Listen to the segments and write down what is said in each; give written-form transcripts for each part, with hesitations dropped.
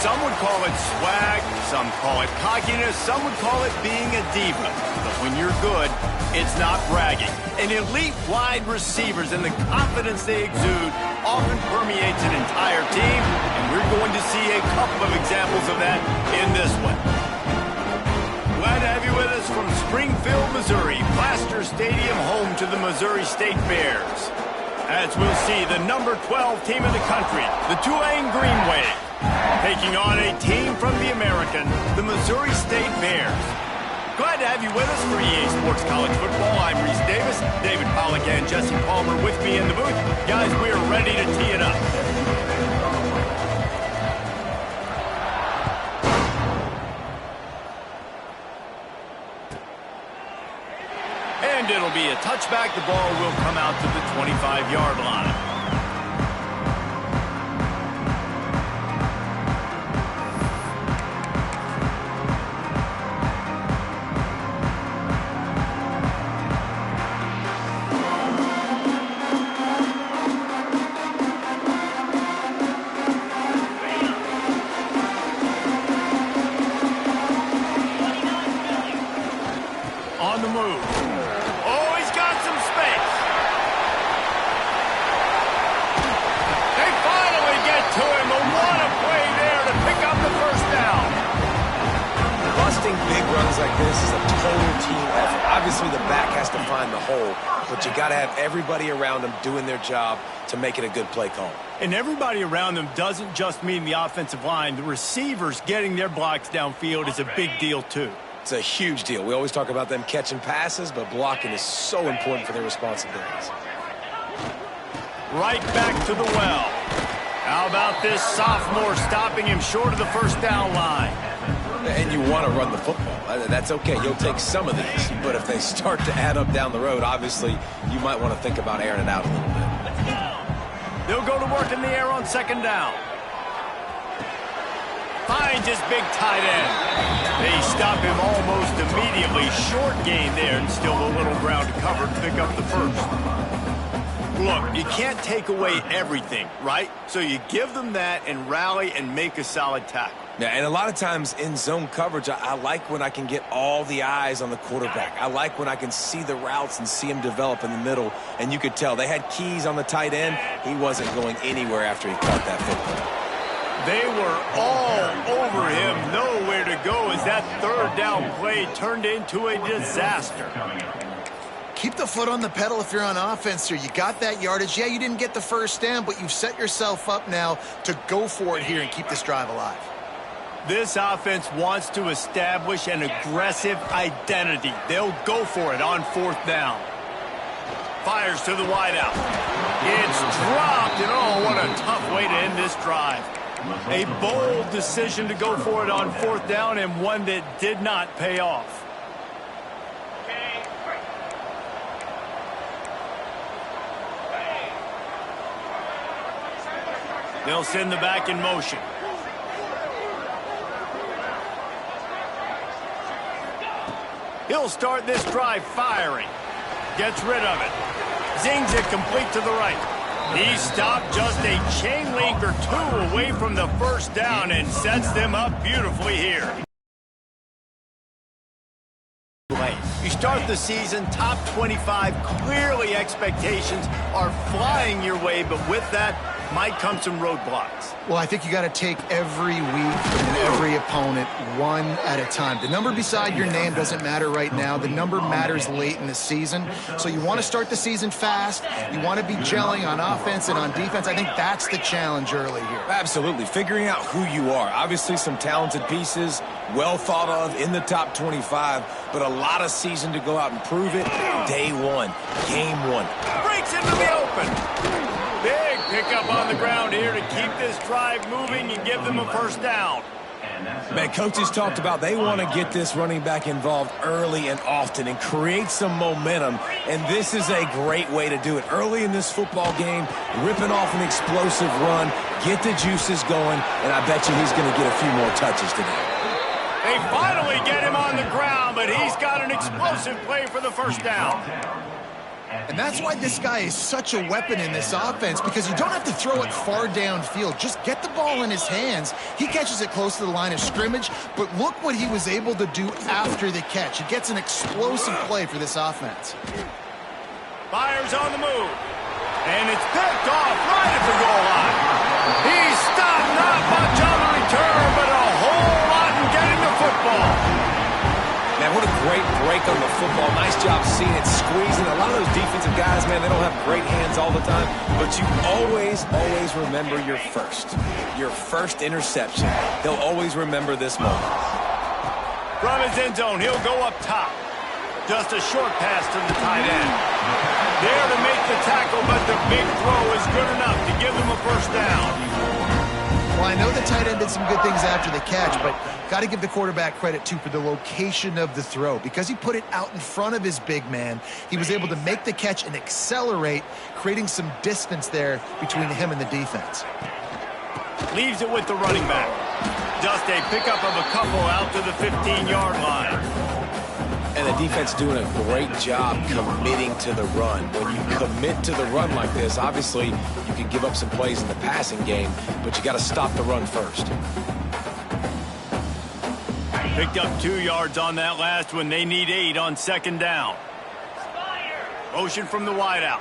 Some would call it swag, some call it cockiness, some would call it being a diva. But when you're good, it's not bragging. And elite wide receivers and the confidence they exude often permeates an entire team, and we're going to see a couple of examples of that in this one. Glad to have you with us from Springfield, Missouri, Plaster Stadium, home to the Missouri State Bears. As we'll see, the number 12 team in the country, the Tulane Green Wave, taking on a team from the American, the Missouri State Bears. Glad to have you with us for EA Sports College Football. I'm Reese Davis, David Pollack and Jesse Palmer with me in the booth. Guys, we are ready to tee it up. And it'll be a touchback. The ball will come out to the 25-yard line. On the move. Oh, he's got some space. They finally get to him. A what a play there to pick up the first down. Busting big runs like this is a total team effort. Obviously, the back has to find the hole, but you got to have everybody around them doing their job to make it a good play call. And everybody around them doesn't just mean the offensive line. The receivers getting their blocks downfield is a big deal, too. It's a huge deal. We always talk about them catching passes, but blocking is so important for their responsibilities. Right back to the well. How about this sophomore stopping him short of the first down line? And you want to run the football. That's okay. You'll take some of these. But if they start to add up down the road, obviously, you might want to think about airing it out a little bit. They'll go to work in the air on second down. Finds his big tight end. They stop him almost immediately. Short gain there, and still a little ground to cover to pick up the first. Look, you can't take away everything, right? So you give them that and rally and make a solid tackle. Yeah, and a lot of times in zone coverage, I like when I can get all the eyes on the quarterback. I like when I can see the routes and see him develop in the middle. And you could tell they had keys on the tight end. He wasn't going anywhere after he caught that football. They were all over him, nowhere to go as that third down play turned into a disaster. Keep the foot on the pedal if you're on offense here. You got that yardage. Yeah, you didn't get the first down, but you've set yourself up now to go for it here and keep this drive alive. This offense wants to establish an aggressive identity. They'll go for it on fourth down. Fires to the wideout. It's dropped, and oh, what a tough way to end this drive. A bold decision to go for it on fourth down, and one that did not pay off. They'll send the back in motion. He'll start this drive firing. Gets rid of it. Zings it complete to the right. He stopped just a chain link or two away from the first down and sets them up beautifully here. You start the season top 25. Clearly expectations are flying your way, but with that might come some roadblocks. Well, I think you got to take every week and every opponent one at a time. The number beside your name doesn't matter right now. The number matters late in the season. So you want to start the season fast. You want to be gelling on offense and on defense. I think that's the challenge early here. Absolutely. Figuring out who you are. Obviously some talented pieces, well thought of in the top 25, but a lot of season to go out and prove it. Day one, game one. Breaks into the open. Big pickup on the ground here to keep this drive moving and give them a first down. Man, coaches talked about they want to get this running back involved early and often and create some momentum, and this is a great way to do it. Early in this football game, ripping off an explosive run, get the juices going, and I bet you he's going to get a few more touches today. They finally get him on the ground, but he's got an explosive play for the first down. And that's why this guy is such a weapon in this offense, because you don't have to throw it far downfield. Just get the ball in his hands. He catches it close to the line of scrimmage, but look what he was able to do after the catch. He gets an explosive play for this offense. Fires on the move. And it's picked off right at the goal line. He's stopped, not much on the return, but a whole lot in getting the football. Man, what a great break on the football. Nice job seeing it squeezing. A lot of those defensive guys, man, they don't have great hands all the time, but you always remember your first interception. He'll always remember this moment. From his end zone, he'll go up top. Just a short pass to the tight end. There to make the tackle, but the big throw is good enough to give them a first down. Well, I know the tight end did some good things after the catch, but got to give the quarterback credit, too, for the location of the throw. Because he put it out in front of his big man, he was able to make the catch and accelerate, creating some distance there between him and the defense. Leaves it with the running back. Just a pickup of a couple out to the 15-yard line. And the defense doing a great job committing to the run. When you commit to the run like this, obviously you can give up some plays in the passing game, but you got to stop the run first. Picked up 2 yards on that last one. They need 8 on second down. Motion from the wideout.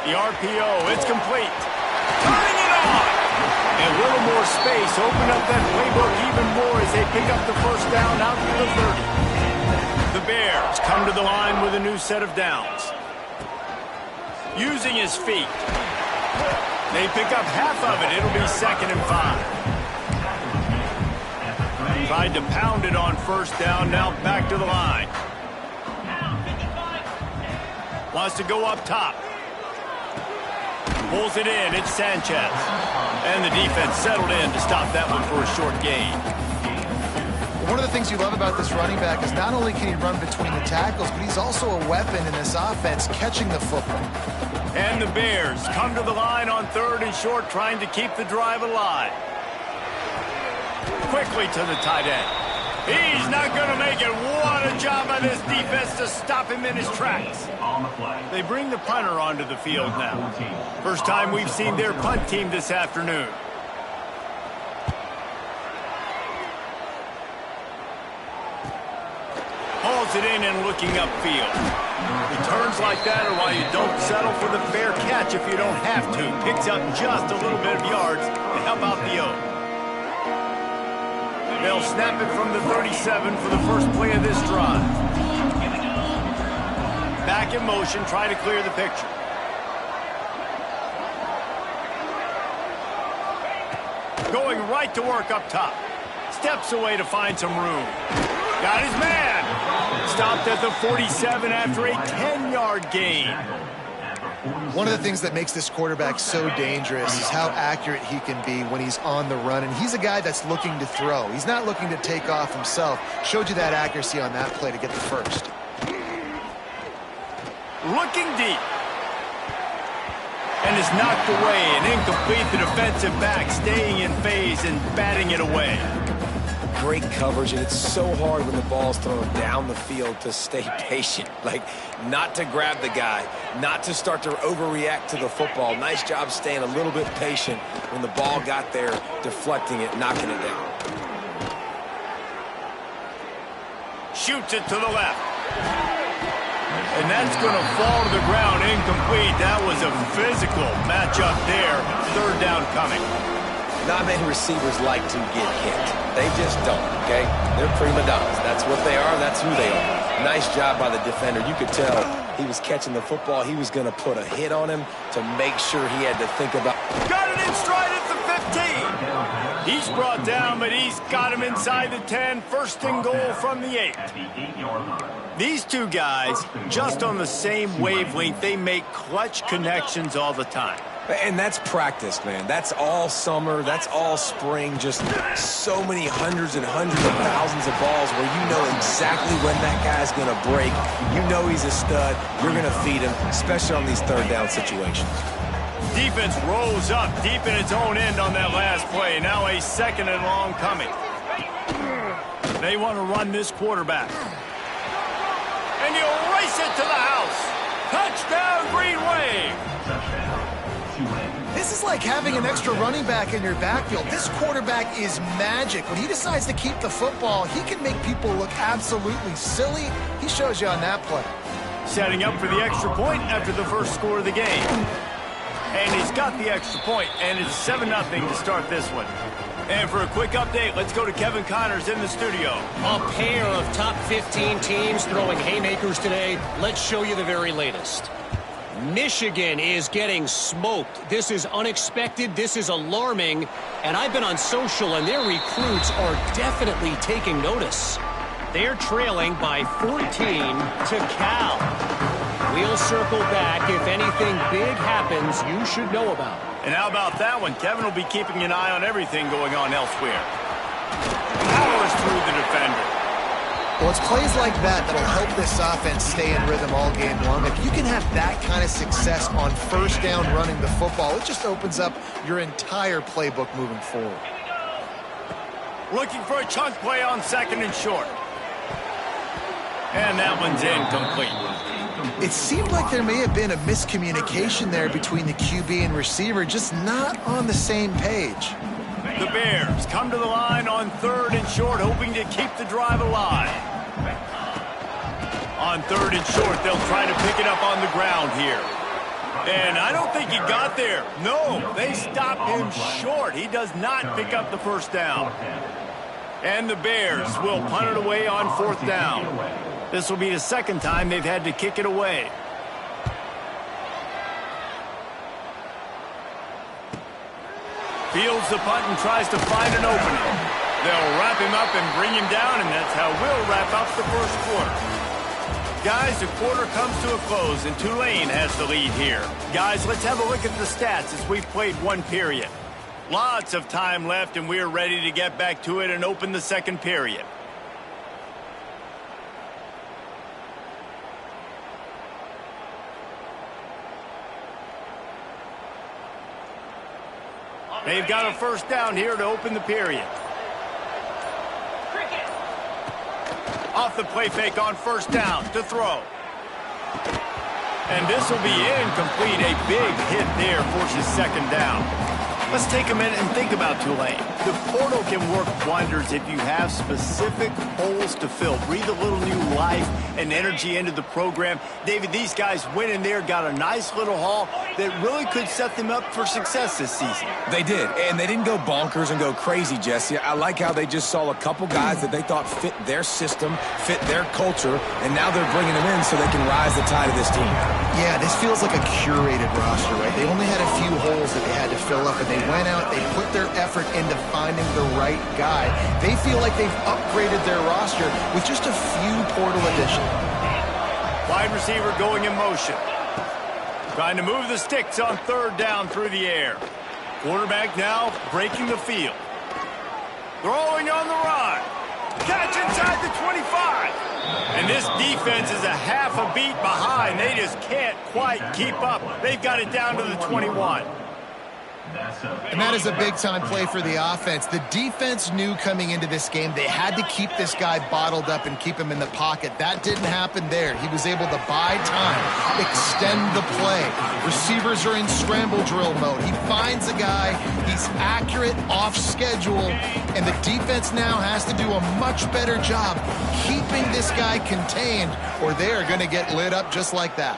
The RPO, it's complete. Turning it on! And a little more space, open up that playbook even more as they pick up the first down out to the 30. The Bears come to the line with a new set of downs. Using his feet. They pick up half of it. It'll be 2nd and 5. Tried to pound it on first down, now back to the line. Wants to go up top. Pulls it in, it's Sanchez. And the defense settled in to stop that one for a short gain. One of the things you love about this running back is not only can he run between the tackles, but he's also a weapon in this offense catching the football. And the Bears come to the line on 3rd and short, trying to keep the drive alive. Quickly to the tight end. He's not going to make it. What a job by this defense to stop him in his tracks. They bring the punter onto the field now. First time we've seen their punt team this afternoon. Hauls it in and looking upfield. Returns like that are why you don't settle for the fair catch if you don't have to. Picks up just a little bit of yards to help out the O. They'll snap it from the 37 for the first play of this drive. Back in motion, try to clear the picture. Going right to work up top. Steps away to find some room. Got his man. Stopped at the 47 after a 10-yard gain. One of the things that makes this quarterback so dangerous is how accurate he can be when he's on the run. And he's a guy that's looking to throw. He's not looking to take off himself. Showed you that accuracy on that play to get the first. Looking deep. And is knocked away and incomplete. The defensive back staying in phase and batting it away. Great coverage, and it's so hard when the ball's thrown down the field to stay patient. Like, not to grab the guy, not to start to overreact to the football. Nice job staying a little bit patient when the ball got there, deflecting it, knocking it down. Shoots it to the left. And that's going to fall to the ground incomplete. That was a physical matchup there. 3rd down coming. Not many receivers like to get hit. They just don't, okay? They're prima donnas. That's what they are. That's who they are. Nice job by the defender. You could tell he was catching the football. He was going to put a hit on him to make sure he had to think about. Got it in stride at the 15. He's brought down, but he's got him inside the 10. 1st and goal from the 8. These two guys, just on the same wavelength, they make clutch connections all the time. And that's practice, man. That's all summer. That's all spring. Just so many hundreds and hundreds of thousands of balls where you know exactly when that guy's going to break. You know he's a stud. You're going to feed him, especially on these 3rd down situations. Defense rolls up deep in its own end on that last play. Now a 2nd and long coming. They want to run this quarterback. And he'll race it to the house. Touchdown, Green Wave. This is like having an extra running back in your backfield. This quarterback is magic. When he decides to keep the football, he can make people look absolutely silly. He shows you on that play. Setting up for the extra point after the first score of the game. And he's got the extra point, and it's 7-0 to start this one. And for a quick update, let's go to Kevin Connors in the studio. A pair of top 15 teams throwing haymakers today. Let's show you the very latest. Michigan is getting smoked. This is unexpected. This is alarming. And I've been on social, and their recruits are definitely taking notice. They're trailing by 14 to Cal. We'll circle back. If anything big happens, you should know about it. And how about that one? Kevin will be keeping an eye on everything going on elsewhere. Powers through the defender. Well, it's plays like that that'll help this offense stay in rhythm all game long. If you can have that kind of success on first down running the football, it just opens up your entire playbook moving forward. Looking for a chunk play on 2nd and short. And that one's incomplete. It seemed like there may have been a miscommunication there between the QB and receiver, just not on the same page. The Bears come to the line on 3rd and short, hoping to keep the drive alive. On 3rd and short, they'll try to pick it up on the ground here. And I don't think he got there. No, they stopped him short. He does not pick up the first down. And the Bears will punt it away on 4th down. This will be the 2nd time they've had to kick it away. Fields the punt and tries to find an opening. They'll wrap him up and bring him down, and that's how we'll wrap up the first quarter. Guys, the quarter comes to a close, and Tulane has the lead here. Guys, let's have a look at the stats as we've played one period. Lots of time left, and we're ready to get back to it and open the 2nd period. They've got a first down here to open the period. Off the play fake on 1st down to throw. And this will be incomplete. A big hit there forces 2nd down. Let's take a minute and think about Tulane. The portal can work wonders if you have specific holes to fill. Breathe a little new life and energy into the program. David, these guys went in there, got a nice little haul that really could set them up for success this season. They did, and they didn't go bonkers and go crazy, Jesse. I like how they just saw a couple guys that they thought fit their system, fit their culture, and now they're bringing them in so they can rise the tide of this team. Yeah, this feels like a curated roster, right? They only had a few holes that they had to fill up, and they went out, they put their effort into finding the right guy. They feel like they've upgraded their roster with just a few portal additions. Wide receiver going in motion. Trying to move the sticks on 3rd down through the air. Quarterback now breaking the field. Throwing on the run. Catch inside the 25. And this defense is a half a beat behind. They just can't quite keep up. They've got it down to the 21. And that is a big-time play for the offense. The defense knew coming into this game they had to keep this guy bottled up and keep him in the pocket. That didn't happen there. He was able to buy time, extend the play. Receivers are in scramble drill mode. He finds a guy. He's accurate, off schedule, and the defense now has to do a much better job keeping this guy contained, or they're going to get lit up just like that.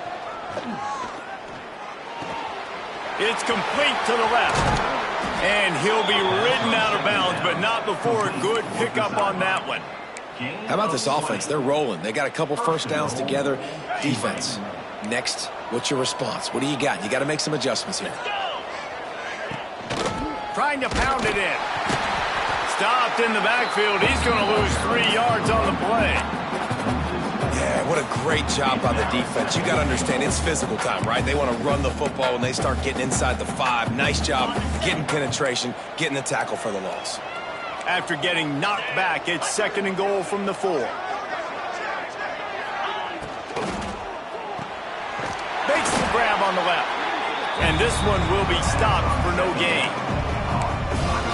It's complete to the left. And he'll be ridden out of bounds, but not before a good pickup on that one. How about this offense? They're rolling. They got a couple first downs together. Defense. Next, what's your response? What do you got? You got to make some adjustments here. Trying to pound it in. Stopped in the backfield. He's going to lose 3 yards on the play. Yeah, what a great job by the defense. You got to understand, it's physical time, right? They want to run the football when they start getting inside the 5. Nice job getting penetration, getting the tackle for the loss. After getting knocked back, it's 2nd and goal from the 4. Makes the grab on the left. And this one will be stopped for no gain.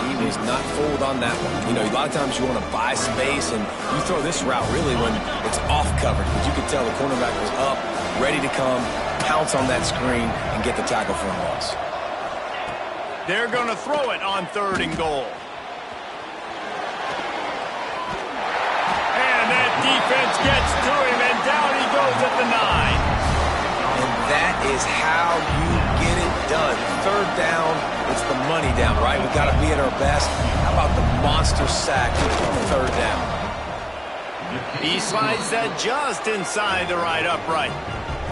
He is not fooled on that one. You know, a lot of times you want to buy space, and you throw this route really when it's off coverage. But you could tell the cornerback was up, ready to come, pounce on that screen, and get the tackle for a loss. They're going to throw it on 3rd and goal. And that defense gets to him, and down he goes at the 9. And that is how you get it done. 3rd down, it's the money down, right? We've got to be at our best. How about the monster sack on 3rd down? He slides that just inside the right upright.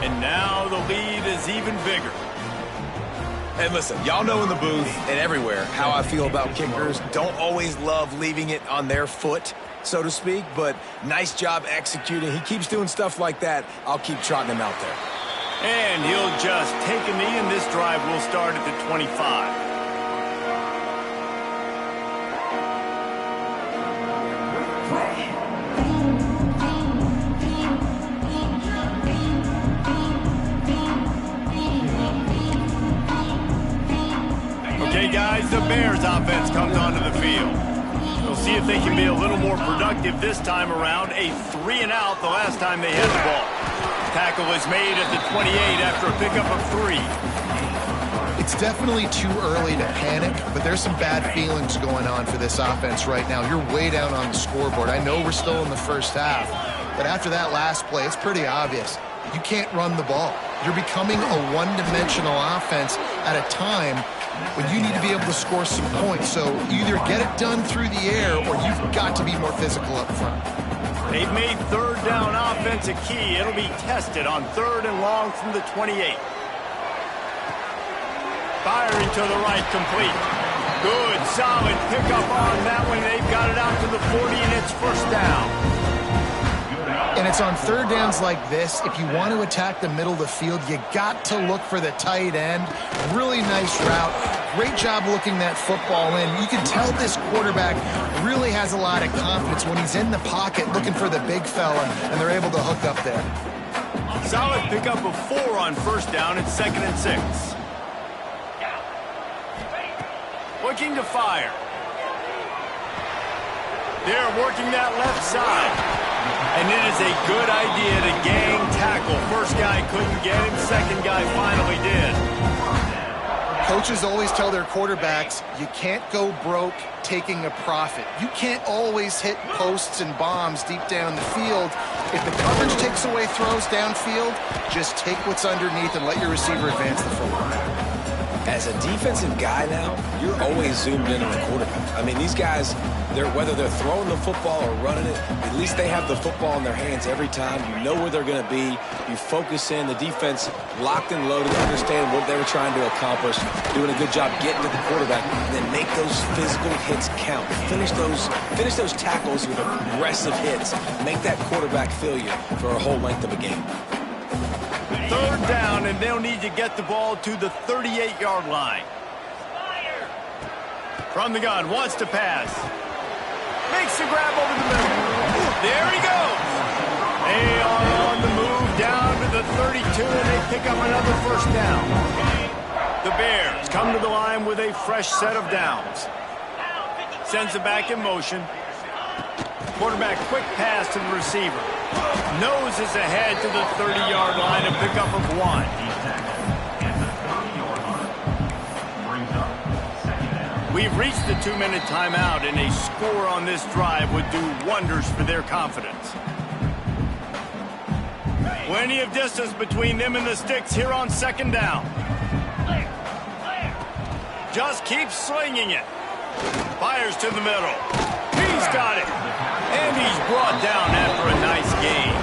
And now the lead is even bigger. And listen, y'all know in the booth and everywhere how I feel about kickers. Don't always love leaving it on their foot, so to speak, but nice job executing. He keeps doing stuff like that. I'll keep trotting him out there. And he'll just take a knee, and this drive will start at the 25. Okay, guys, the Bears offense comes onto the field. We'll see if they can be a little more productive this time around. A 3-and-out the last time they had the ball. Tackle is made at the 28 after a pickup of 3. It's definitely too early to panic, but there's some bad feelings going on for this offense right now. You're way down on the scoreboard. I know we're still in the first half, but after that last play, it's pretty obvious. You can't run the ball. You're becoming a one-dimensional offense at a time when you need to be able to score some points. So either get it done through the air or you've got to be more physical up front. They've made 3rd down offense a key. It'll be tested on 3rd and long from the 28. Firing to the right, complete. Good, solid pickup on that one. They've got it out to the 40, and it's 1st down. And it's on 3rd downs like this. If you want to attack the middle of the field, you got to look for the tight end. Really nice route. Great job looking that football in. You can tell this quarterback really has a lot of confidence when he's in the pocket looking for the big fella, and they're able to hook up there. Solid pickup of 4 on 1st down. It's 2nd and 6. Looking to fire. They're working that left side. And it is a good idea to gang tackle. First guy couldn't get him. Second guy finally did. Coaches always tell their quarterbacks, you can't go broke taking a profit. You can't always hit posts and bombs deep down the field. If the coverage takes away throws downfield, just take what's underneath and let your receiver advance the football. As a defensive guy now, you're always zoomed in on the quarterback. I mean, these guys, whether they're throwing the football or running it, at least they have the football in their hands every time. You know where they're going to be. You focus in. The defense locked and loaded, understand what they were trying to accomplish, doing a good job getting to the quarterback, and then make those physical hits count. Finish those tackles with aggressive hits. Make that quarterback feel you for a whole length of a game. 3rd down, and they'll need to get the ball to the 38-yard line. From the gun, wants to pass. Makes the grab over the middle. There he goes. They are on the move down to the 32, and they pick up another 1st down. The Bears come to the line with a fresh set of downs. Sends it back in motion. Quarterback quick pass to the receiver. Noses ahead to the 30-yard line, a pickup of 1. We've reached the 2-minute timeout, and a score on this drive would do wonders for their confidence. Plenty of distance between them and the sticks here on 2nd down. Just keeps slinging it. Fires to the middle. He's got it. And he's brought down after a nice game.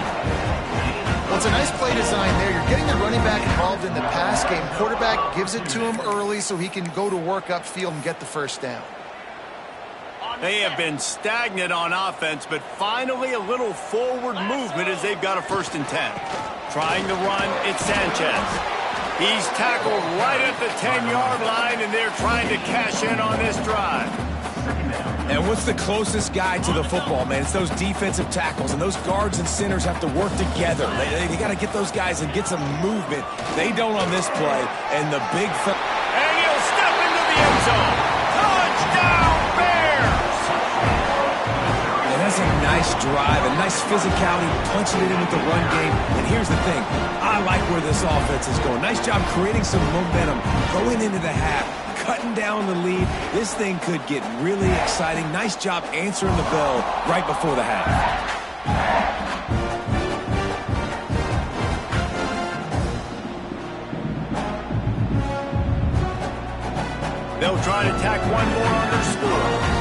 Well, it's a nice play design there. You're getting the running back involved in the pass game. Quarterback gives it to him early so he can go to work upfield and get the 1st down. They have been stagnant on offense, but finally a little forward movement as they've got a 1st and 10. Trying to run, it's Sanchez. He's tackled right at the 10-yard line, and they're trying to cash in on this drive. And what's the closest guy to the football, man? It's those defensive tackles, and those guards and centers have to work together. They got to get those guys and get some movement. They don't on this play, and the big... And he'll step into the end zone. Touchdown, Just a nice drive, a nice physicality, punching it in with the run game. And here's the thing. I like where this offense is going. Nice job creating some momentum, going into the half, cutting down the lead. This thing could get really exciting. Nice job answering the bell right before the half. They'll try to tack one more on their score.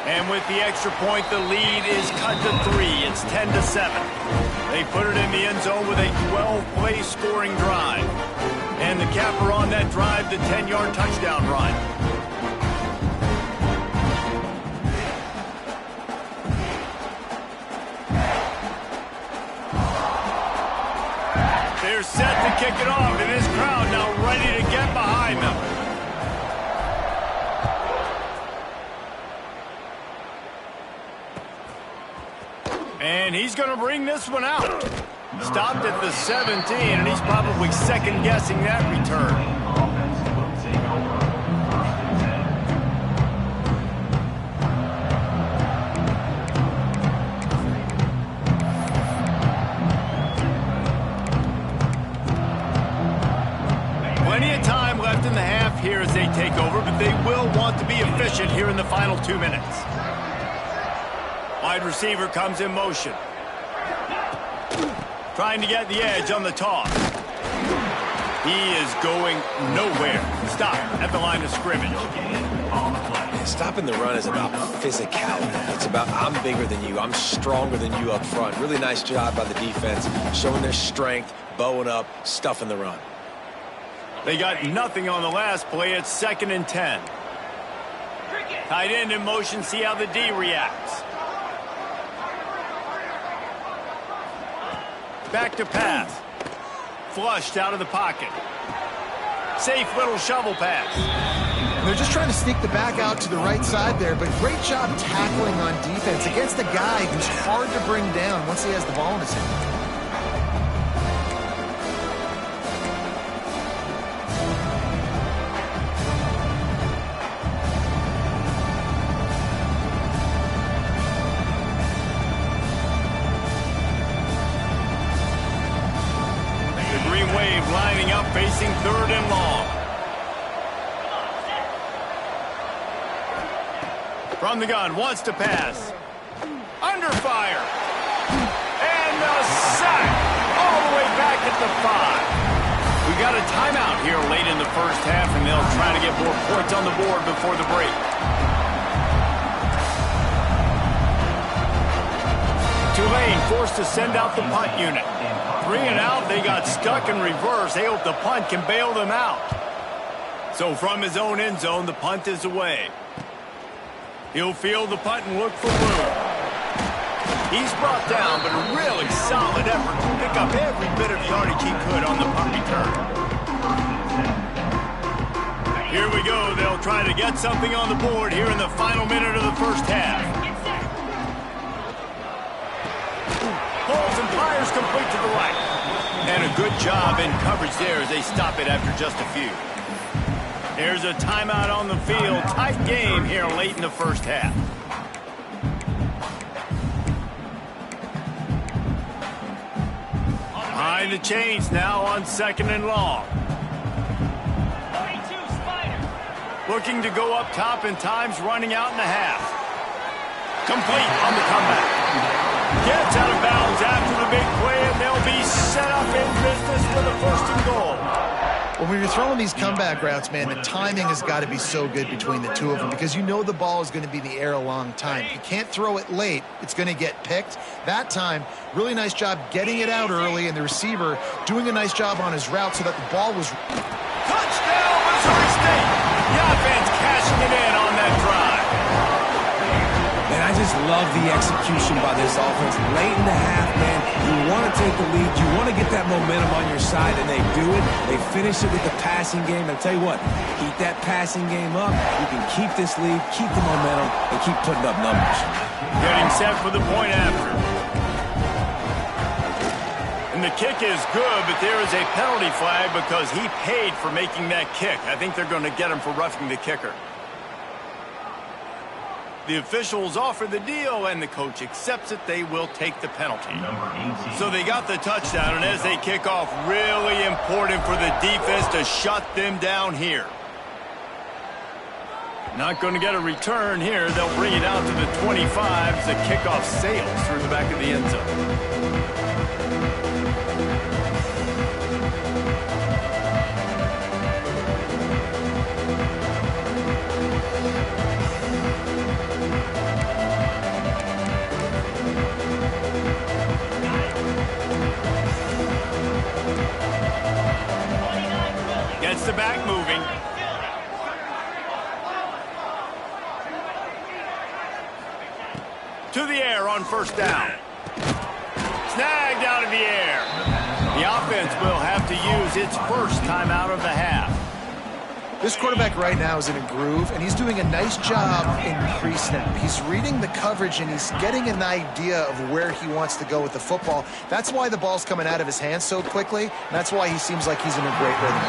And with the extra point, the lead is cut to 3. It's 10-7. They put it in the end zone with a 12-play scoring drive. And the capper on that drive, the 10-yard touchdown run. They're set to kick it off, and this crowd now ready to get behind them. And he's going to bring this one out. Stopped at the 17, and he's probably second-guessing that return. Plenty of time left in the half here as they take over, but they will want to be efficient here in the final 2 minutes. Wide receiver comes in motion. Trying to get the edge on the toss. He is going nowhere. Stop at the line of scrimmage. Stopping the run is about physicality. It's about I'm bigger than you. I'm stronger than you up front. Really nice job by the defense, showing their strength, bowing up, stuffing the run. They got nothing on the last play. It's 2nd and 10. Tight end in motion. See how the D reacts. Back to pass. Flushed out of the pocket. Safe little shovel pass. They're just trying to sneak the back out to the right side there, but great job tackling on defense against a guy who's hard to bring down once he has the ball in his hand. Lining up, facing 3rd and long. From the gun, wants to pass. Under fire. And the sack. All the way back at the 5. We got a timeout here late in the first half, and they'll try to get more points on the board before the break. Tulane forced to send out the punt unit. 3 and out, they got stuck in reverse. They hope the punt can bail them out. So from his own end zone, the punt is away. He'll field the punt and look for room. He's brought down, but a really solid effort to pick up every bit of yardage he could on the punt return. Here we go. They'll try to get something on the board here in the final minute of the first half. Pulls and fires complete to the right. And a good job in coverage there as they stop it after just a few. There's a timeout on the field. Tight game here late in the first half. Behind the chains now on 2nd and long. Looking to go up top, and time's running out in the half. Complete on the comeback. Gets out of bounds after the big play, and they'll be set up in business for the 1st and goal. Well, when you're throwing these comeback routes, man, the timing has got to be so good between the two of them because you know the ball is going to be in the air a long time. You can't throw it late. It's going to get picked. That time, really nice job getting it out early, and the receiver doing a nice job on his route so that the ball was... Touchdown, Missouri State! The offense cashing it in on that drive. And I just love the execution by this offense. Late in the half, man, you want to take the lead. You want to get that momentum on your side, and they do it. They finish it with the passing game. And I'll tell you what, keep that passing game up. You can keep this lead, keep the momentum, and keep putting up numbers. Getting set for the point after. And the kick is good, but there is a penalty flag because he paid for making that kick. I think they're going to get him for roughing the kicker. The officials offer the deal, and the coach accepts it. They will take the penalty. So they got the touchdown, and as they kick off, really important for the defense to shut them down here. Not going to get a return here. They'll bring it out to the 25 as the kickoff sails through the back of the end zone. Gets the back moving. To the air on first down. Snagged out of the air. The offense will have to use its first timeout of the half. This quarterback right now is in a groove, and he's doing a nice job in pre-snap. He's reading the coverage, and he's getting an idea of where he wants to go with the football. That's why the ball's coming out of his hands so quickly, and that's why he seems like he's in a great rhythm.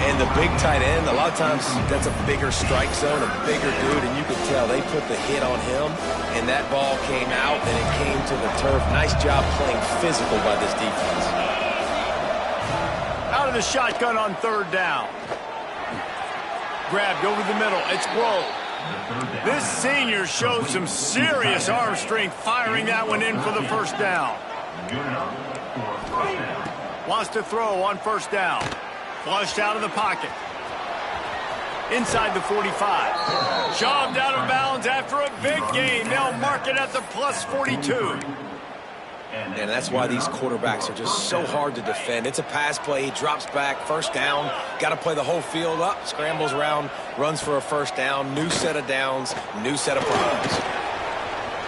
And the big tight end, a lot of times that's a bigger strike zone, a bigger dude, and you could tell they put the hit on him, and that ball came out, and it came to the turf. Nice job playing physical by this defense. Out of the shotgun on third down. Grabbed over the middle. It's Grove. This senior shows some serious arm strength firing that one in for the first down. Wants to throw on first down. Flushed out of the pocket. Inside the 45. Shoved out of bounds after a big gain. They'll mark it at the plus 42. And that's why these quarterbacks are just so hard to defend. It's a pass play. He drops back. First down. Got to play the whole field up. Scrambles around. Runs for a first down. New set of downs. New set of problems.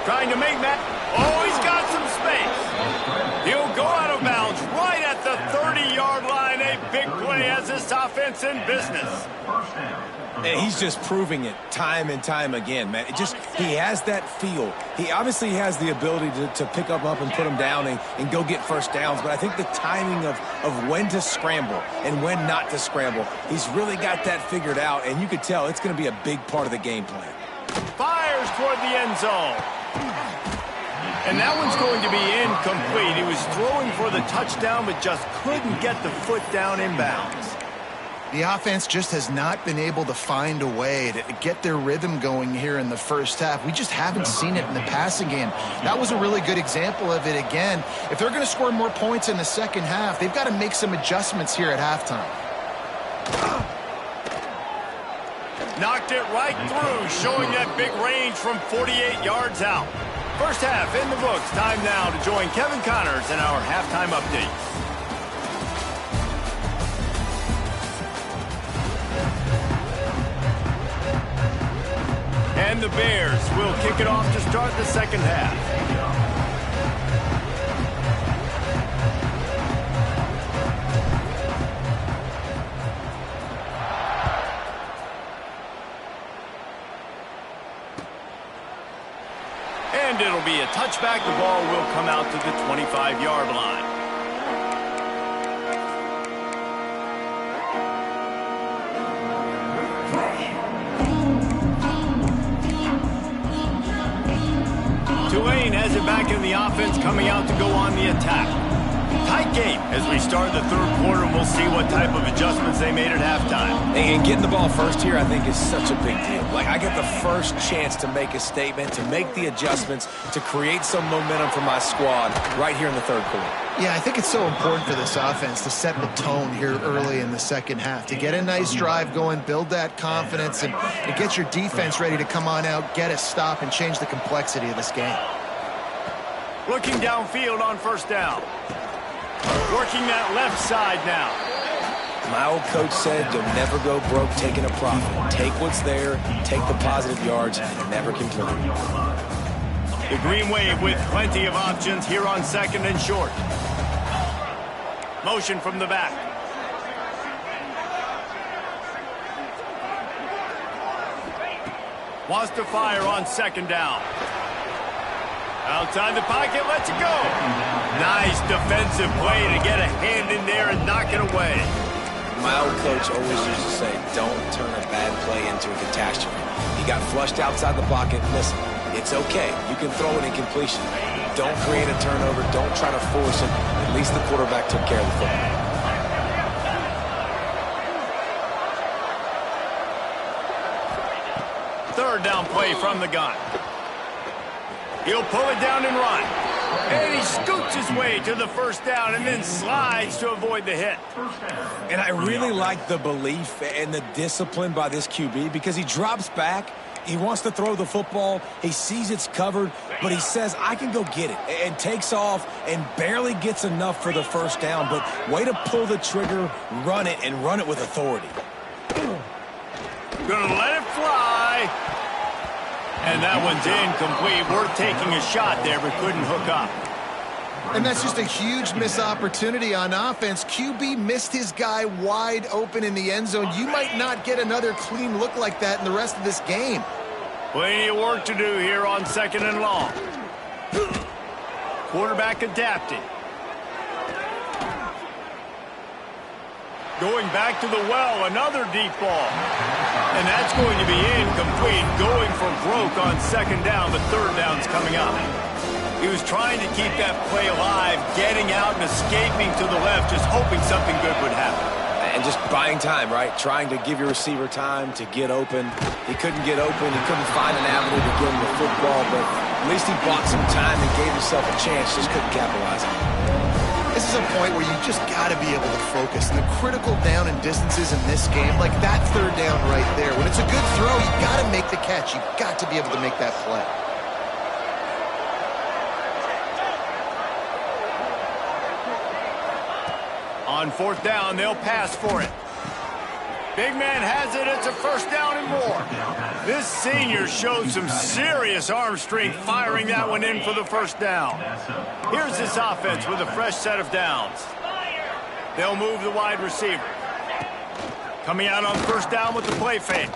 Trying to make that. Oh, he's got some space. He'll go out of bounds right at the 30-yard line. A big play as this offense in business. And he's just proving it time and time again, man. He has that feel. He obviously has the ability to pick up and put them down and go get first downs. But I think the timing of when to scramble and when not to scramble, he's really got that figured out. And you could tell it's going to be a big part of the game plan. Fires toward the end zone. And that one's going to be incomplete. He was throwing for the touchdown, but just couldn't get the foot down inbounds. The offense just has not been able to find a way to get their rhythm going here in the first half. We just haven't seen it in the passing game. That was a really good example of it again. If they're going to score more points in the second half, they've got to make some adjustments here at halftime. Knocked it right through, showing that big range from 48 yards out. First half in the books. Time now to join Kevin Connors in our halftime update. And the Bears will kick it off to start the second half. And it'll be a touchback. The ball will come out to the 25-yard line. Tulane has it back in the offense, coming out to go on the attack. Tight game as we start the third quarter, and we'll see what type of adjustments they made at halftime. And getting the ball first here, I think, is such a big deal. Like, I get the first chance to make a statement, to make the adjustments, to create some momentum for my squad right here in the third quarter. Yeah, I think it's so important for this offense to set the tone here early in the second half, to get a nice drive going, build that confidence, and get your defense ready to come on out, get a stop, and change the complexity of this game. Looking downfield on first down. Working that left side now. My old coach said you'll never go broke taking a profit. Take what's there, take the positive yards, and never complain. The Green Wave with plenty of options here on second and short. Motion from the back. Wants to fire on second down. Outside the pocket, lets it go. Nice defensive play to get a hand in there and knock it away. My old coach always used to say, don't turn a bad play into a catastrophe. He got flushed outside the pocket. Listen, it's okay. You can throw an incompletion. Don't create a turnover. Don't try to force it. At least the quarterback took care of the football. Third down play from the gun. He'll pull it down and run. And he scoots his way to the first down and then slides to avoid the hit. And I really like the belief and the discipline by this QB because he drops back. He wants to throw the football. He sees it's covered, but he says, I can go get it, and takes off and barely gets enough for the first down. But way to pull the trigger, run it, and run it with authority. Gonna let it fly. And that one's incomplete. Worth taking a shot there, but couldn't hook up. And that's just a huge missed opportunity on offense. QB missed his guy wide open in the end zone. You might not get another clean look like that in the rest of this game. Plenty of work to do here on 2nd and long. Quarterback adapting. Going back to the well, another deep ball. And that's going to be incomplete. Going for broke on 2nd down, but 3rd down's coming up. He was trying to keep that play alive, getting out and escaping to the left, just hoping something good would happen. And just buying time, right? Trying to give your receiver time to get open. He couldn't get open. He couldn't find an avenue to get him the football, but at least he bought some time and gave himself a chance. Just couldn't capitalize on it. This is a point where you just got to be able to focus. And the critical down and distances in this game, like that 3rd down right there. When it's a good throw, you got to make the catch. You got to be able to make that play. On 4th down, they'll pass for it. Big man has it. It's a 1st down and more. This senior showed some serious arm strength firing that one in for the 1st down. Here's this offense with a fresh set of downs. They'll move the wide receiver. Coming out on 1st down with the play fake.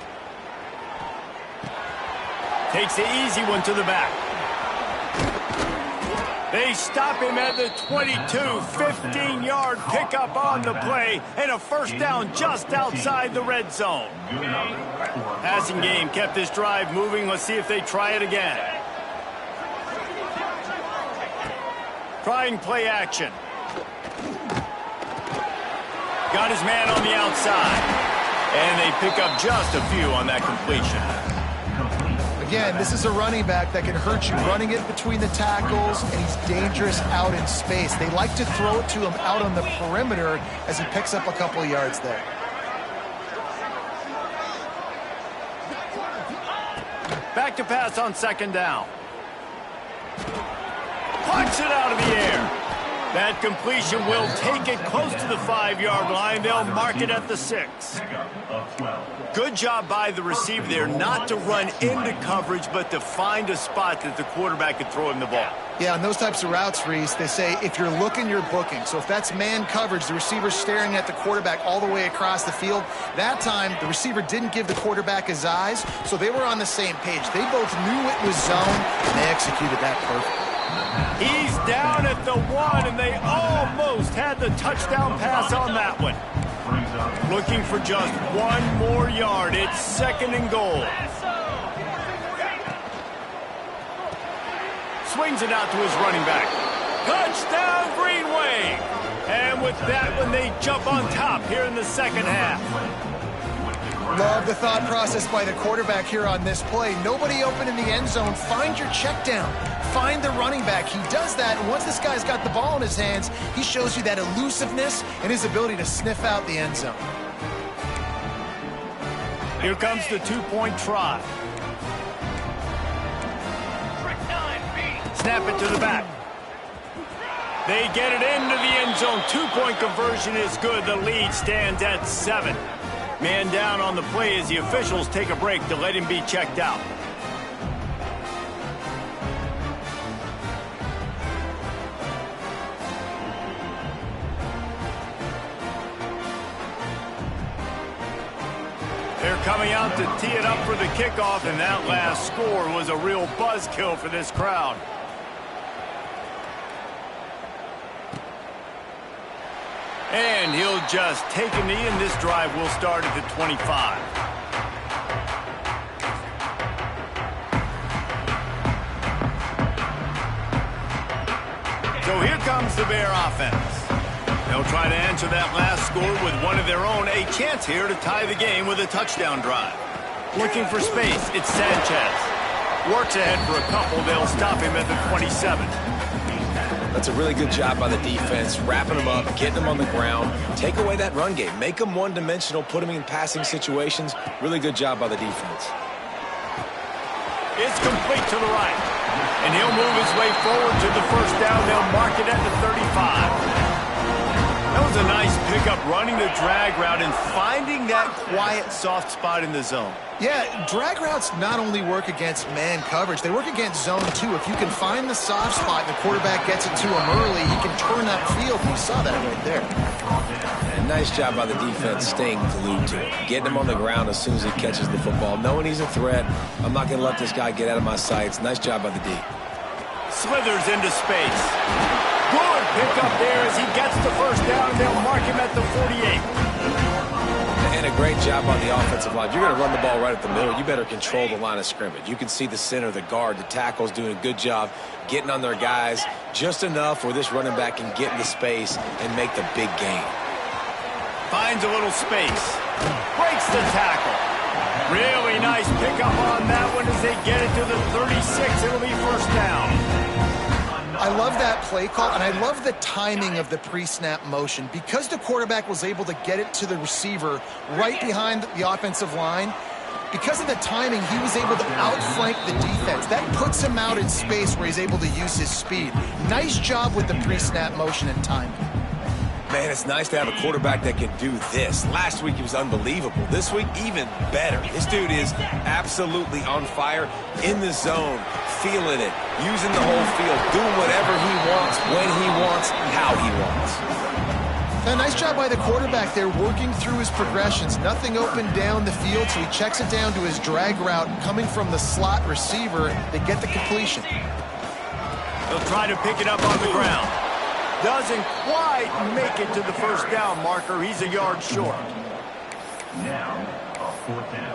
Takes the easy one to the back. They stop him at the 22, 15-yard pickup on the play, and a 1st down just outside the red zone. Passing game kept this drive moving. Let's see if they try it again. Trying play action. Got his man on the outside, and they pick up just a few on that completion. Again, this is a running back that can hurt you running it between the tackles, and he's dangerous out in space. They like to throw it to him out on the perimeter as he picks up a couple of yards there. Back to pass on 2nd down. Punch it out of the air. That completion will take it close to the 5-yard line. They'll mark it at the 6. Good job by the receiver there not to run into coverage, but to find a spot that the quarterback could throw him the ball. Yeah, on those types of routes, Reese, they say if you're looking, you're booking. So if that's man coverage, the receiver's staring at the quarterback all the way across the field. That time, the receiver didn't give the quarterback his eyes, so they were on the same page. They both knew it was zone, and they executed that perfectly. He's down at the 1, and they almost had the touchdown pass on that one. Looking for just 1 more yard. It's 2nd and goal. Swings it out to his running back. Touchdown, Green Wave! And with that one, they jump on top here in the 2nd half. Love the thought process by the quarterback here on this play. Nobody open in the end zone. Find your check down. Find the running back. He does that, and once this guy's got the ball in his hands, he shows you that elusiveness and his ability to sniff out the end zone. Here comes the 2-point try. Snap it to the back. They get it into the end zone. 2-point conversion is good. The lead stands at 7. Man down on the play as the officials take a break to let him be checked out. They're coming out to tee it up for the kickoff, and that last score was a real buzzkill for this crowd. And he'll just take a knee, and this drive will start at the 25. comes the Bear offense. They'll try to answer that last score with one of their own. A chance here to tie the game with a touchdown drive. Looking for space, it's Sanchez. Works ahead for a couple. They'll stop him at the 27. That's a really good job by the defense, wrapping them up, getting them on the ground. Take away that run game. Make them one-dimensional, put them in passing situations. Really good job by the defense. It's complete to the right. And he'll move his way forward to the first down. They'll mark it at the 35. That was a nice pickup, running the drag route and finding that quiet, soft spot in the zone. Yeah, drag routes not only work against man coverage, they work against zone too. If you can find the soft spot and the quarterback gets it to him early, he can turn that field. You saw that right there. And nice job by the defense staying glued to it. Getting him on the ground as soon as he catches the football. Knowing he's a threat, I'm not going to let this guy get out of my sights. Nice job by the D. Slithers into space. Good pick up there as he gets the first down, and they'll mark him at the 48. And a great job on the offensive line. If you're going to run the ball right at the middle, you better control the line of scrimmage. You can see the center, the guard, the tackle's doing a good job getting on their guys just enough where this running back can get into space and make the big gain. Finds a little space. Breaks the tackle. Really nice pickup on that one as they get it to the 36. It'll be first down. I love that play call, and I love the timing of the pre-snap motion. Because the quarterback was able to get it to the receiver right behind the offensive line, because of the timing, he was able to outflank the defense. That puts him out in space where he's able to use his speed. Nice job with the pre-snap motion and timing. Man, it's nice to have a quarterback that can do this. Last week, he was unbelievable. This week, even better. This dude is absolutely on fire, in the zone, feeling it, using the whole field, doing whatever he wants, when he wants, how he wants. A nice job by the quarterback there, working through his progressions. Nothing open down the field, so he checks it down to his drag route. Coming from the slot receiver, they get the completion. They'll try to pick it up on the ground. Doesn't quite make it to the first down marker. He's a yard short. Now, a fourth down.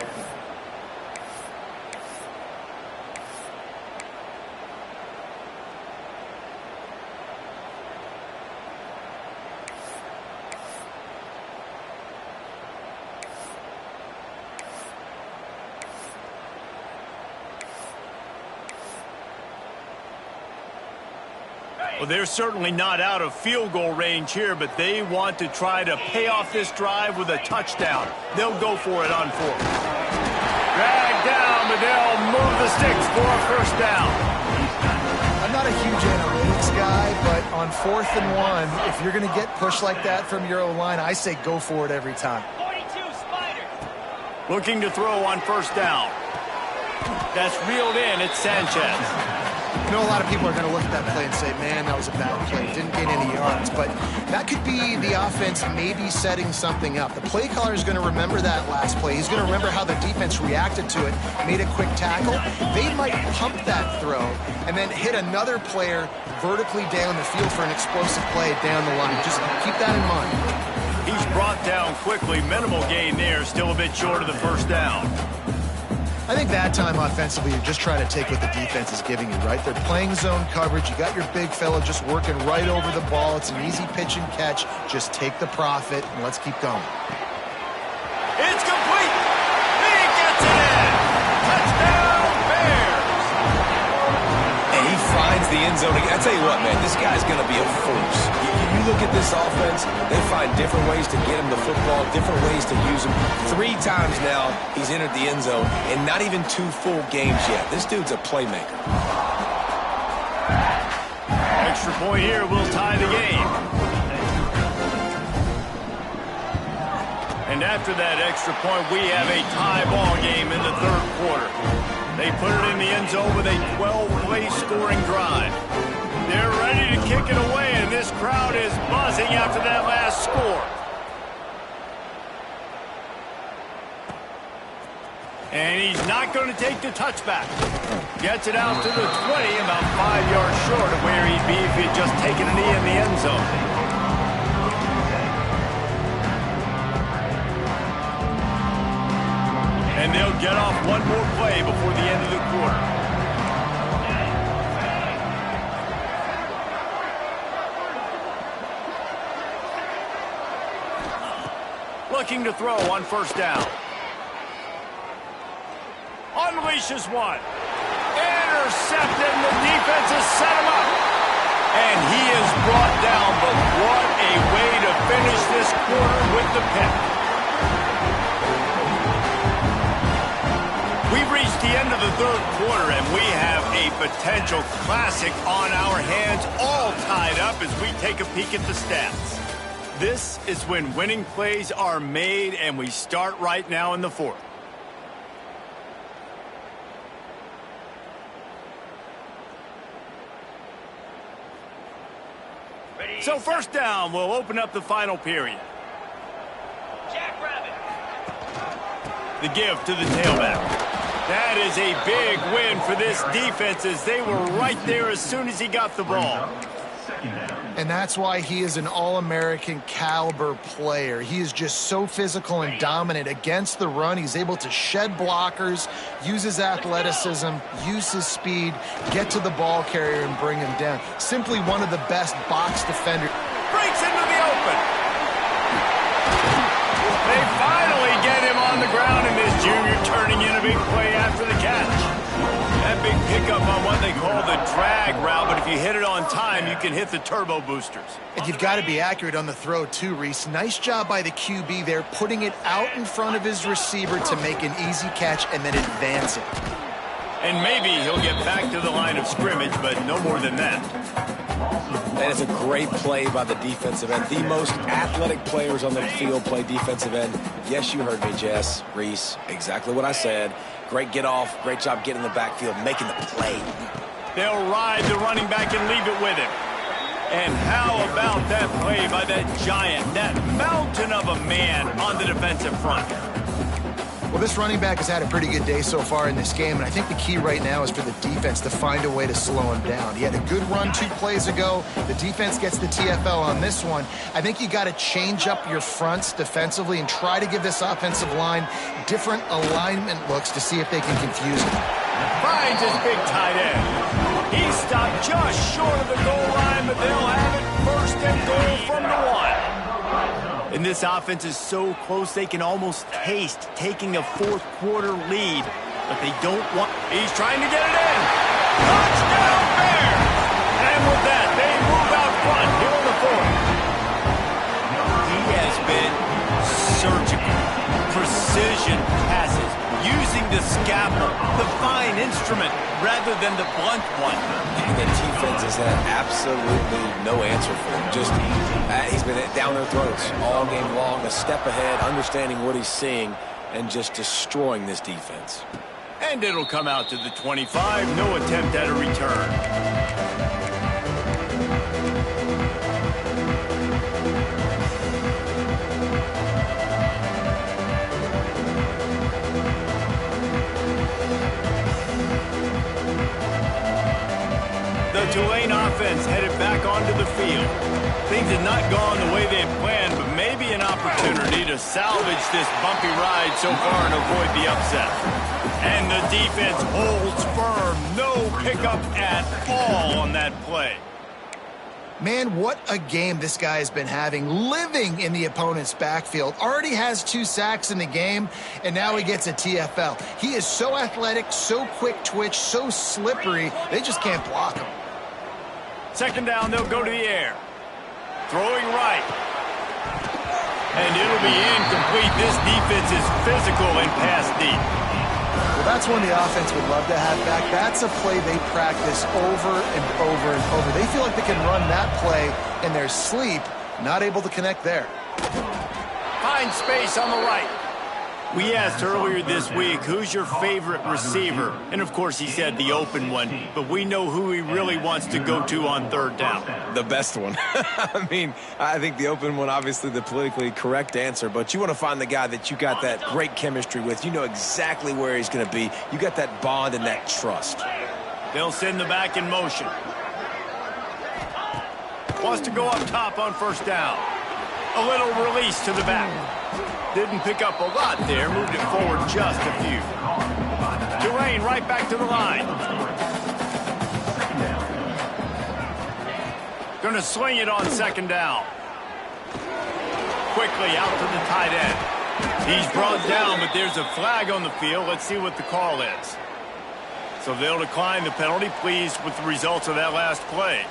Well, they're certainly not out of field goal range here, but they want to try to pay off this drive with a touchdown. They'll go for it on fourth. Drag down, but they'll move the sticks for a first down. I'm not a huge analytics guy, but on 4th and 1, if you're going to get pushed like that from your O-line, I say go for it every time. 42, Spider. Looking to throw on first down. That's reeled in. It's Sanchez. I know a lot of people are going to look at that play and say, man, that was a bad play. Didn't gain any yards. But that could be the offense maybe setting something up. The play caller is going to remember that last play. He's going to remember how the defense reacted to it, made a quick tackle. They might pump that throw and then hit another player vertically down the field for an explosive play down the line. Just keep that in mind. He's brought down quickly. Minimal gain there. Still a bit short of the first down. I think that time offensively, you're just trying to take what the defense is giving you, right? They're playing zone coverage. You got your big fella just working right over the ball. It's an easy pitch and catch. Just take the profit, and let's keep going. It's complete. He gets it in. Touchdown, Bears. And he finds the end zone. I tell you what, man, this guy's going to be a force. You look at this offense, they find different ways to get him the football, different ways to use him. 3 times now he's entered the end zone, and not even 2 full games yet. This dude's a playmaker. Extra point here will tie the game. And after that extra point, we have a tie ball game in the 3rd quarter. They put it in the end zone with a 12-play scoring drive. They're ready to kick it away, and this crowd is buzzing after that last score. And he's not going to take the touchback. Gets it out to the 20, about 5 yards short of where he'd be if he had just taken a knee in the end zone. And they'll get off one more play before the end of the quarter. looking to throw on first down. Unleashes one. Intercepted, and the defense has set him up. And he is brought down, but what a way to finish this quarter with the pick. We've reached the end of the third quarter, and we have a potential classic on our hands, all tied up as we take a peek at the stats. This is when winning plays are made, and we start right now in the fourth. So first down, we'll open up the final period. The give to the tailback. That is a big win for this defense as they were right there as soon as he got the ball. And that's why he is an All-American caliber player. He is just so physical and dominant against the run. He's able to shed blockers, use his athleticism, use his speed, get to the ball carrier and bring him down. Simply one of the best box defenders. Breaks into the open. They finally get him on the ground, and this junior turning in a big play after the catch. That big pickup on what they call the drag route, but if you hit it on time, you can hit the turbo boosters. And you've got to be accurate on the throw too, Reese. Nice job by the QB there, putting it out in front of his receiver to make an easy catch and then advance it. And maybe he'll get back to the line of scrimmage, but no more than that. That is a great play by the defensive end. The most athletic players on the field play defensive end. Yes, you heard me, Jess, Reese. Exactly what I said. Great get off. Great job getting in the backfield, making the play. They'll ride the running back and leave it with him. And how about that play by that giant, that mountain of a man on the defensive front? Well, this running back has had a pretty good day so far in this game, and I think the key right now is for the defense to find a way to slow him down. He had a good run 2 plays ago. The defense gets the TFL on this one. I think you got to change up your fronts defensively and try to give this offensive line different alignment looks to see if they can confuse him. Finds his big tight end. He stopped just short of the goal line, but they'll have it first and goal from the 1. And this offense is so close they can almost taste taking a fourth quarter lead, but they don't want. He's trying to get it in. Touchdown Bear! And with that, they move out front here in the fourth. He has been surgical, precision passes, using the scalpel, the fine instrument, rather than the blunt one. And the defense has had absolutely no answer for him. Just, he's been down their throats all game long, a step ahead, understanding what he's seeing, and just destroying this defense. And it'll come out to the 25, no attempt at a return. The Tulane offense headed back onto the field. Things had not gone the way they had planned, but maybe an opportunity to salvage this bumpy ride so far and avoid the upset. And the defense holds firm. No pickup at all on that play. Man, what a game this guy has been having, living in the opponent's backfield. Already has 2 sacks in the game, and now he gets a TFL. He is so athletic, so quick twitch, so slippery, they just can't block him. Second down, they'll go to the air. Throwing right. And it'll be incomplete. This defense is physical and pass deep. Well, that's one the offense would love to have back. That's a play they practice over and over and over. They feel like they can run that play in their sleep, not able to connect there. Find space on the right. We asked earlier this week, who's your favorite receiver? And, of course, he said the open one, but we know who he really wants to go to on third down. The best one. I mean, I think the open one, obviously the politically correct answer, but you want to find the guy that you got that great chemistry with. You know exactly where he's going to be. You got that bond and that trust. They'll send the back in motion. Wants to go up top on first down. A little release to the back. Didn't pick up a lot there. Moved it forward just a few. Tulane right back to the line. Gonna swing it on second down. Quickly out to the tight end. He's brought down, but there's a flag on the field. Let's see what the call is. So they'll decline the penalty. Pleased with the results of that last play.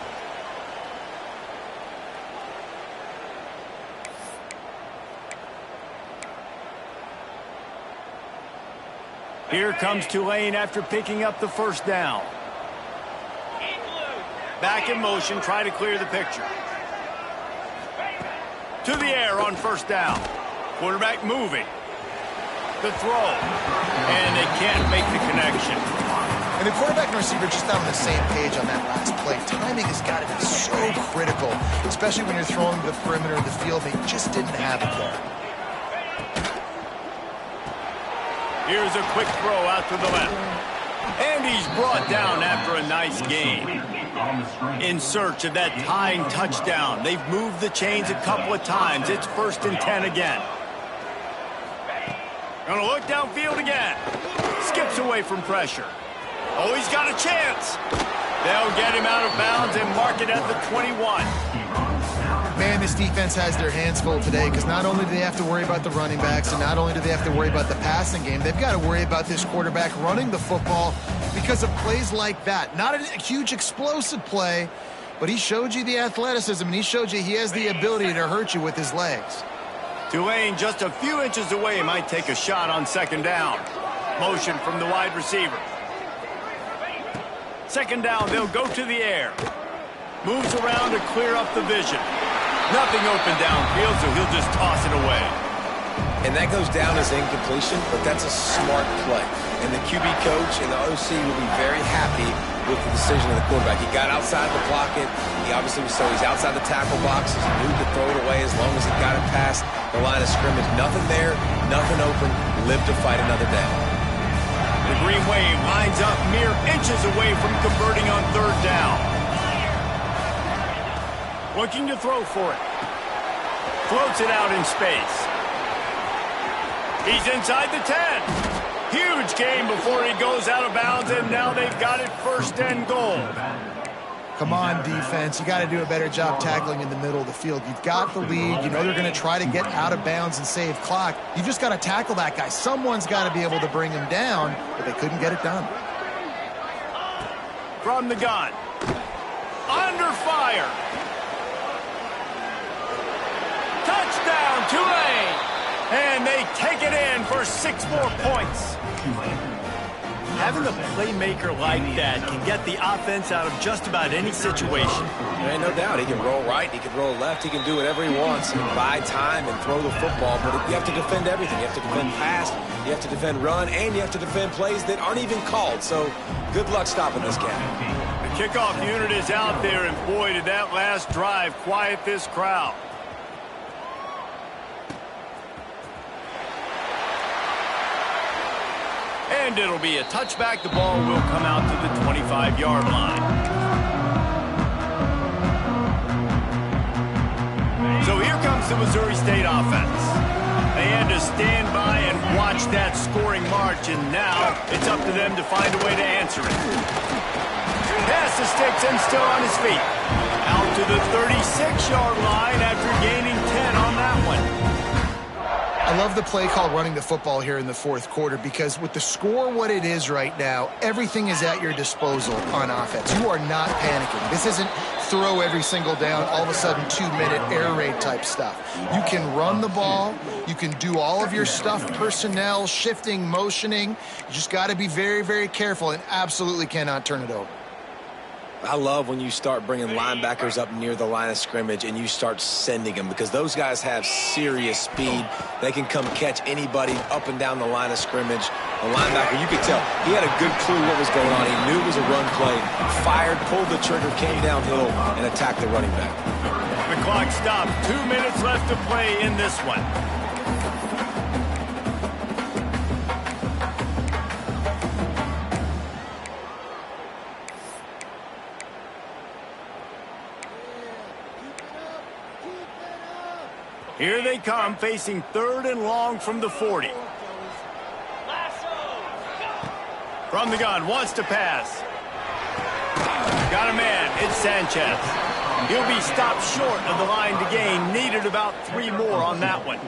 Here comes Tulane after picking up the first down. Back in motion, try to clear the picture. To the air on first down. Quarterback moving. The throw. And they can't make the connection. And the quarterback and receiver just not on the same page on that last play. Timing has got to be so critical, especially when you're throwing to the perimeter of the field. They just didn't have it there. Here's a quick throw out to the left. And he's brought down after a nice gain. In search of that tying touchdown. They've moved the chains a couple of times. It's 1st and 10 again. Gonna look downfield again. Skips away from pressure. Oh, he's got a chance. They'll get him out of bounds and mark it at the 21. Man, this defense has their hands full today because not only do they have to worry about the running backs and not only do they have to worry about the passing game, they've got to worry about this quarterback running the football because of plays like that. Not a huge explosive play, but he showed you the athleticism and he showed you he has the ability to hurt you with his legs. Tulane just a few inches away might take a shot on 2nd down. Motion from the wide receiver. 2nd down, they'll go to the air. Moves around to clear up the vision. Nothing open downfield, so he'll just toss it away. And that goes down as incompletion, but that's a smart play. And the QB coach and the OC will be very happy with the decision of the quarterback. He got outside the pocket. He obviously was so he's outside the tackle box. He knew to throw it away as long as he got it past the line of scrimmage. Nothing there, nothing open. Live to fight another down. The Green Wave lines up mere inches away from converting on 3rd down. Looking to throw for it. Floats it out in space. He's inside the 10. Huge gain before he goes out of bounds, and now they've got it 1st and goal. Come on, defense. You got to do a better job tackling in the middle of the field. You've got the lead. You know they're going to try to get out of bounds and save clock. You just got to tackle that guy. Someone's got to be able to bring him down, but they couldn't get it done. From the gun. Under fire. Touchdown, Tulane! And they take it in for 6 more points. Having a playmaker like that can get the offense out of just about any situation. There ain't no doubt. He can roll right, he can roll left, he can do whatever he wants and buy time and throw the football. But you have to defend everything. You have to defend pass, you have to defend run, and you have to defend plays that aren't even called. So good luck stopping this guy. The kickoff unit is out there, and boy, did that last drive quiet this crowd. And it'll be a touchback. The ball will come out to the 25-yard line. So here comes the Missouri State offense. They had to stand by and watch that scoring march, and now it's up to them to find a way to answer it. Pass the sticks and still on his feet. Out to the 36-yard line after gaining 10 on that one. I love the play call running the football here in the 4th quarter because with the score what it is right now, everything is at your disposal on offense. You are not panicking. This isn't throw every single down, all of a sudden 2-minute air raid type stuff. You can run the ball. You can do all of your stuff, personnel, shifting, motioning. You just got to be very, very careful and absolutely cannot turn it over. I love when you start bringing linebackers up near the line of scrimmage and you start sending them because those guys have serious speed. They can come catch anybody up and down the line of scrimmage. The linebacker, you could tell, he had a good clue what was going on. He knew it was a run play, fired, pulled the trigger, came downhill, and attacked the running back. The clock stopped. 2 minutes left to play in this one. Here they come, facing 3rd and long from the 40. From the gun, wants to pass. Got a man, it's Sanchez. He'll be stopped short of the line to gain. Needed about 3 more on that one.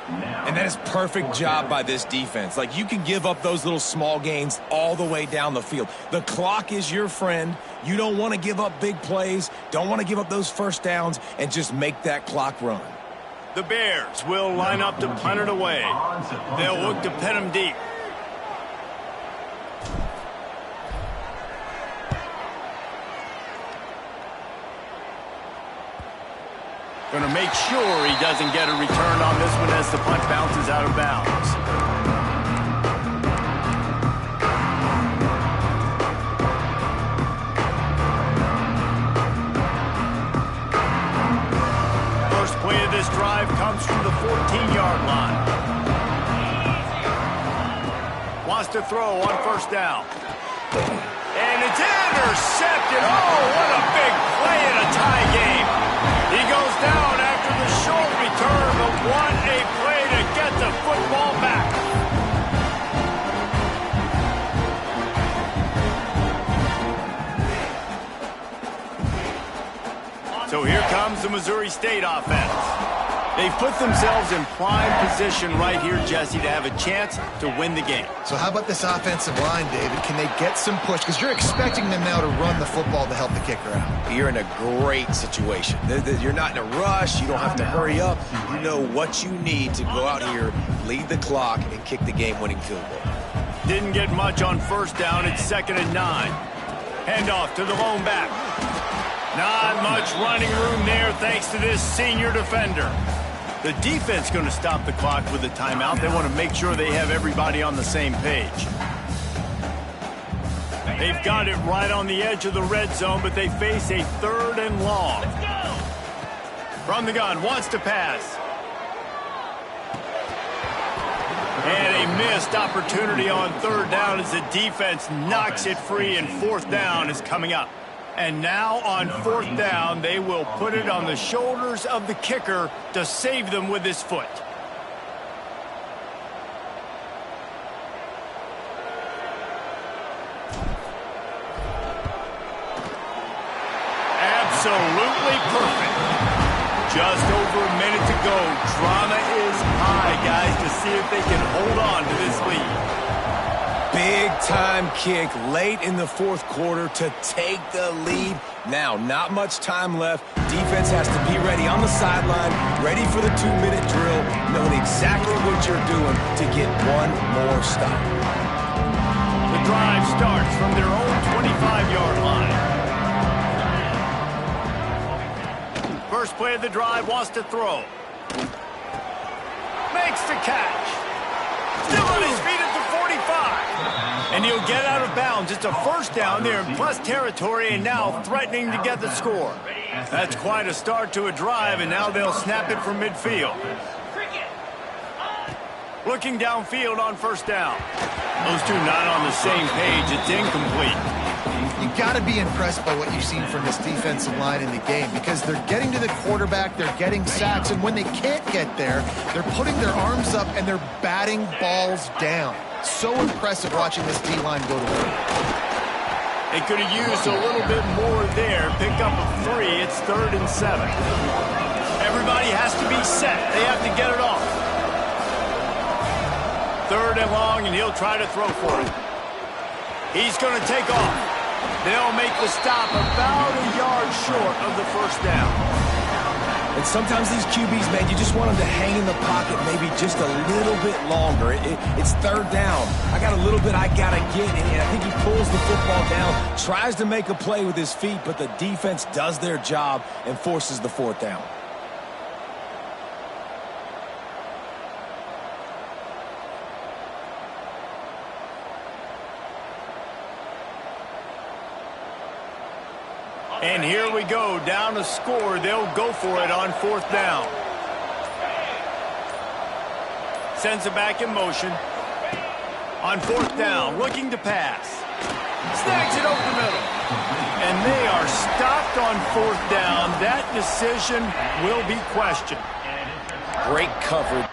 And that is perfect job by this defense. Like, you can give up those little small gains all the way down the field. The clock is your friend. You don't want to give up big plays, don't want to give up those first downs, and just make that clock run. The Bears will line up to punt it away. They'll look to pin them deep. Going to make sure he doesn't get a return on this one as the punt bounces out of bounds. First play of this drive comes from the 14-yard line. Wants to throw on first down. And it's intercepted. Oh, what a big play in a tie game. He goes down after the short return, but what a play to get the football back. So here comes the Missouri State offense. They've put themselves in prime position right here, Jesse, to have a chance to win the game. So how about this offensive line, David? Can they get some push? Because you're expecting them now to run the football to help the kicker out. You're in a great situation. You're not in a rush. You don't have to hurry up. You know what you need to go out here, lead the clock, and kick the game-winning field goal. Didn't get much on first down. It's 2nd and 9. Handoff to the lone back. Not much running room there thanks to this senior defender. The defense going to stop the clock with a timeout. They want to make sure they have everybody on the same page. They've got it right on the edge of the red zone, but they face a 3rd and long. From the gun, wants to pass. And a missed opportunity on 3rd down as the defense knocks it free, and 4th down is coming up. And now on 4th down, they will put it on the shoulders of the kicker to save them with his foot. Absolutely perfect. Just over a minute to go. Drama is high, guys, to see if they can hold on to this lead. Big-time kick late in the 4th quarter to take the lead. Now, not much time left. Defense has to be ready on the sideline, ready for the 2-minute drill, knowing exactly what you're doing to get one more stop. The drive starts from their own 25-yard line. First play of the drive, wants to throw. Makes the catch. Still on his feet at the 45. And he'll get out of bounds. It's a first down there in plus territory, and now threatening to get the score. That's quite a start to a drive, and now they'll snap it from midfield. Looking downfield on first down. Those two not on the same page. It's incomplete. You've got to be impressed by what you've seen from this defensive line in the game, because they're getting to the quarterback, they're getting sacks, and when they can't get there, they're putting their arms up and they're batting balls down. So impressive watching this D-line go to work. They could have used a little bit more there. Pick up a 3. It's 3rd and 7. Everybody has to be set. They have to get it off. 3rd and long, and he'll try to throw for it. He's going to take off. They'll make the stop about a yard short of the first down. And sometimes these QBs, man, you just want them to hang in the pocket maybe just a little bit longer. It's 3rd down. I got a little bit I got to get, and I think he pulls the football down, tries to make a play with his feet, but the defense does their job and forces the 4th down. And here we go, down a score. They'll go for it on 4th down. Sends it back in motion. On 4th down, looking to pass. Snags it over the middle. And they are stopped on 4th down. That decision will be questioned. Great coverage.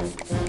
you.